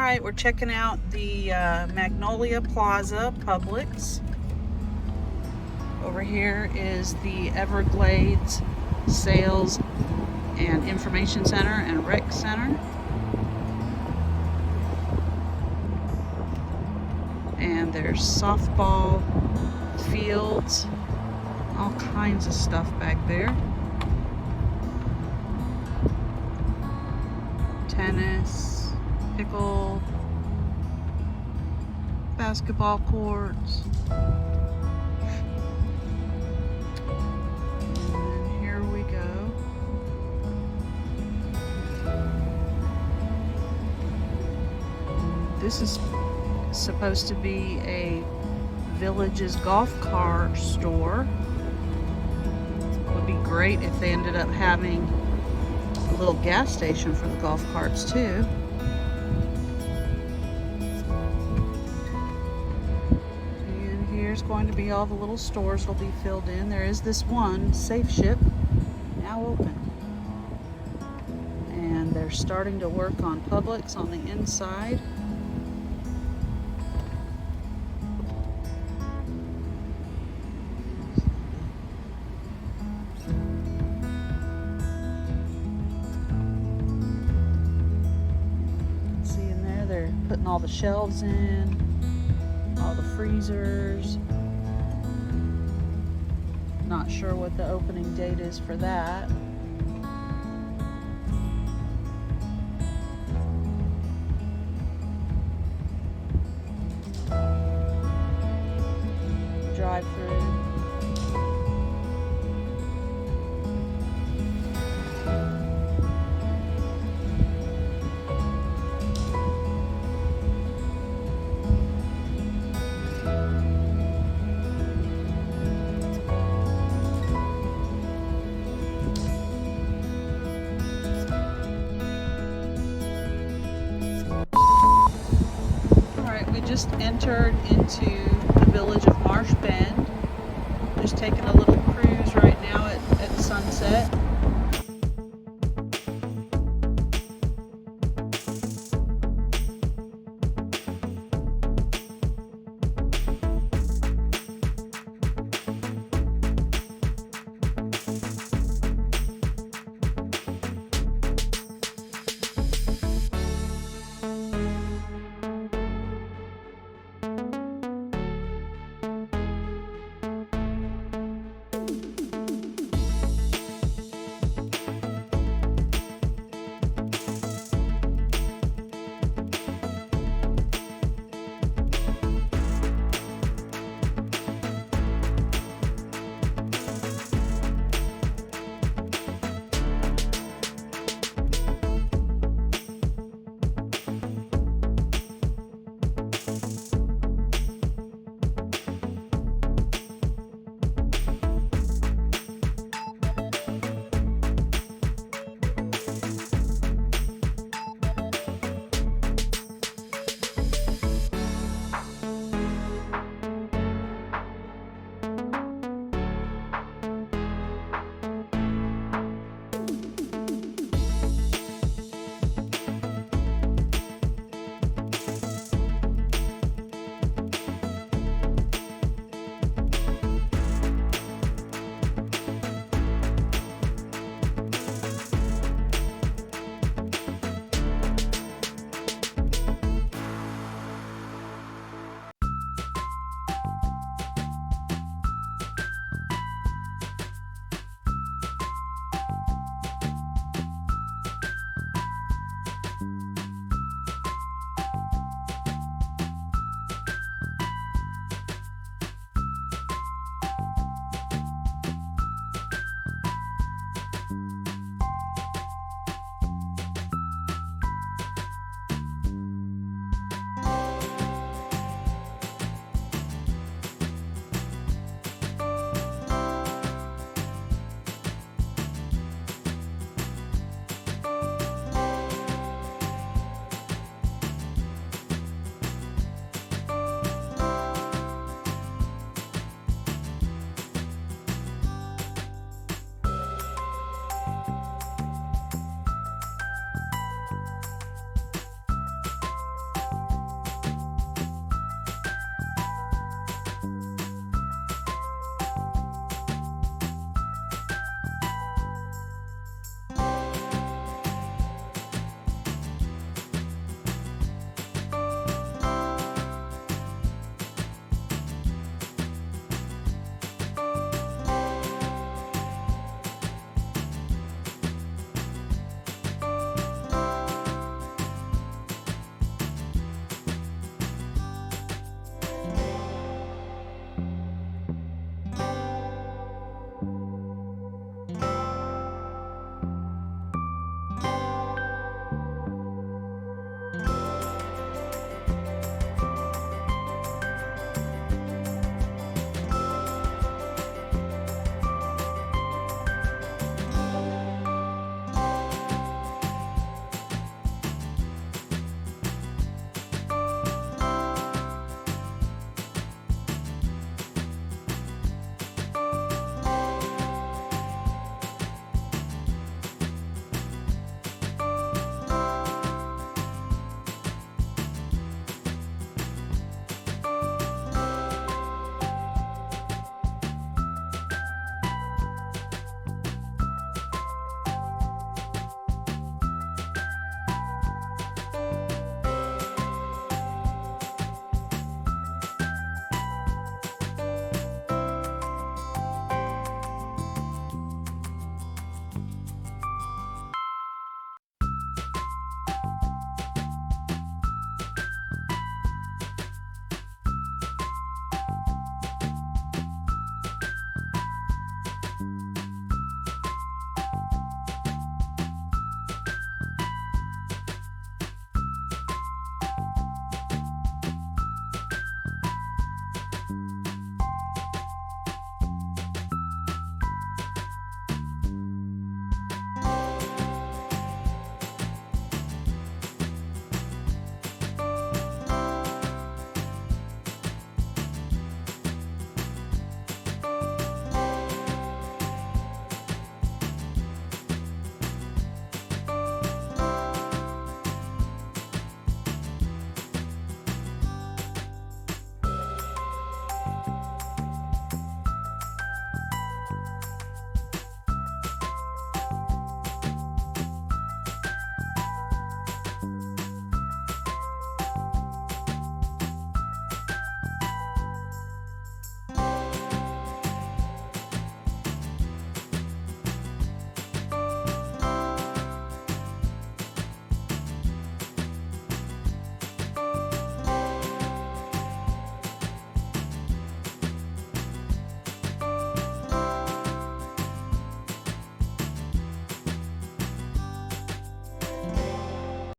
Alright, we're checking out the Magnolia Plaza Publix. Over here is the Everglades Sales and Information Center and Rec Center. And there's softball fields, all kinds of stuff back there. Tennis, pickle, basketball courts. And here we go. This is supposed to be a Village's golf car store. Would be great if they ended up having a little gas station for the golf carts too. And here's going to be all the little stores will be filled in. There is this one Safe Ship now open. And they're starting to work on Publix on the inside. They're putting all the shelves in, all the freezers. Not sure what the opening date is for that. Drive-through. We just entered into the Village of Marsh Bend. Just taking a little